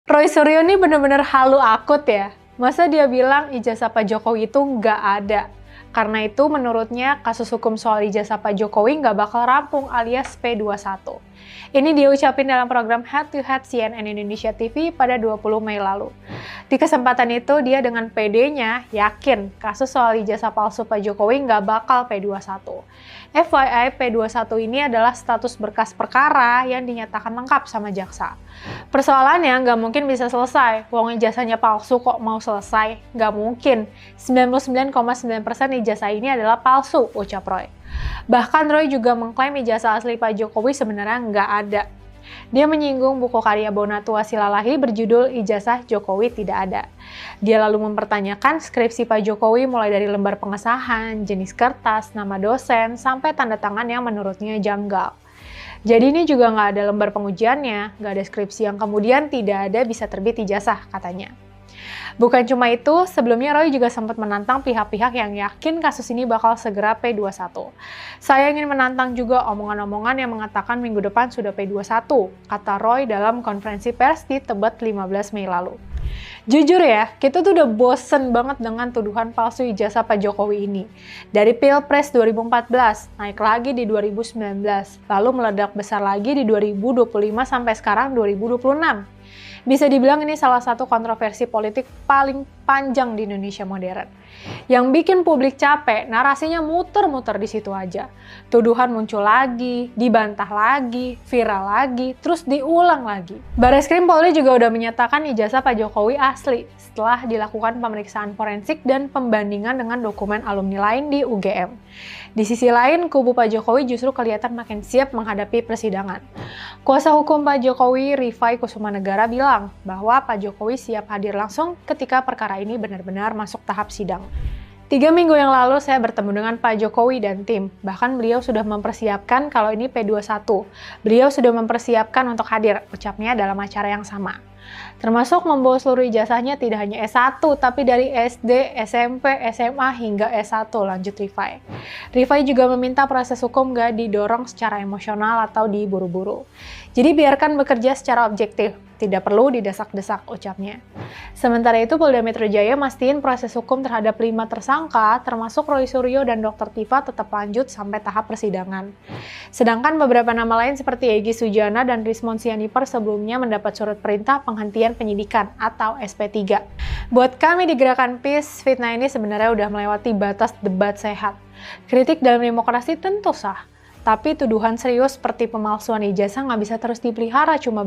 Roy Suryo ini bener-bener halu akut ya. Masa dia bilang ijazah Pak Jokowi itu nggak ada? Karena itu menurutnya kasus hukum soal ijazah Pak Jokowi nggak bakal rampung alias P21. Ini dia ucapin dalam program Head to Head CNN Indonesia TV pada 20 Mei lalu. Di kesempatan itu dia dengan PD-nya yakin kasus soal ijazah palsu Pak Jokowi nggak bakal P21. FYI, P21 ini adalah status berkas perkara yang dinyatakan lengkap sama jaksa. Persoalannya nggak mungkin bisa selesai, wong ijazahnya palsu kok mau selesai? Nggak mungkin, 99,9% ijazah ini adalah palsu, ucap Roy. Bahkan Roy juga mengklaim ijazah asli Pak Jokowi sebenarnya nggak ada. Dia menyinggung buku karya Bonatua Silalahi berjudul Ijazah Jokowi Tidak Ada. Dia lalu mempertanyakan skripsi Pak Jokowi mulai dari lembar pengesahan, jenis kertas, nama dosen, sampai tanda tangan yang menurutnya janggal. Jadi ini juga nggak ada lembar pengujiannya, nggak ada skripsi yang kemudian tidak ada bisa terbit ijazah, katanya. Bukan cuma itu, sebelumnya Roy juga sempat menantang pihak-pihak yang yakin kasus ini bakal segera P21. Saya ingin menantang juga omongan-omongan yang mengatakan minggu depan sudah P21, kata Roy dalam konferensi pers di Tebet 15 Mei lalu. Jujur ya, kita tuh udah bosen banget dengan tuduhan palsu ijazah Pak Jokowi ini. Dari Pilpres 2014, naik lagi di 2019, lalu meledak besar lagi di 2025 sampai sekarang 2026. Bisa dibilang ini salah satu kontroversi politik paling panjang di Indonesia modern. Yang bikin publik capek, narasinya muter-muter di situ aja. Tuduhan muncul lagi, dibantah lagi, viral lagi, terus diulang lagi. Barreskrim Polri juga udah menyatakan ijazah Pak Jokowi asli setelah dilakukan pemeriksaan forensik dan pembandingan dengan dokumen alumni lain di UGM. Di sisi lain, kubu Pak Jokowi justru kelihatan makin siap menghadapi persidangan. Kuasa hukum Pak Jokowi, Rifai Kusumanegara, bilang bahwa Pak Jokowi siap hadir langsung ketika perkara ini benar-benar masuk tahap sidang. 3 minggu yang lalu saya bertemu dengan Pak Jokowi dan tim. Bahkan beliau sudah mempersiapkan kalau ini P21. Beliau sudah mempersiapkan untuk hadir, ucapnya dalam acara yang sama. Termasuk membawa seluruh ijazahnya tidak hanya S1, tapi dari SD, SMP, SMA, hingga S1, lanjut Rifai. Rifai juga meminta proses hukum gak didorong secara emosional atau diburu-buru. Jadi biarkan bekerja secara objektif, tidak perlu didesak-desak, ucapnya. Sementara itu, Polda Metro Jaya mastiin proses hukum terhadap 5 tersangka, termasuk Roy Suryo dan Dr. Tifa tetap lanjut sampai tahap persidangan. Sedangkan beberapa nama lain seperti Egy Sujana dan Rismond Sianipar sebelumnya mendapat surat perintah penghentian penyidikan atau SP3. Buat kami di Gerakan Peace, fitnah ini sebenarnya udah melewati batas debat sehat. Kritik dalam demokrasi tentu sah, tapi tuduhan serius seperti pemalsuan ijazah nggak bisa terus dipelihara cuma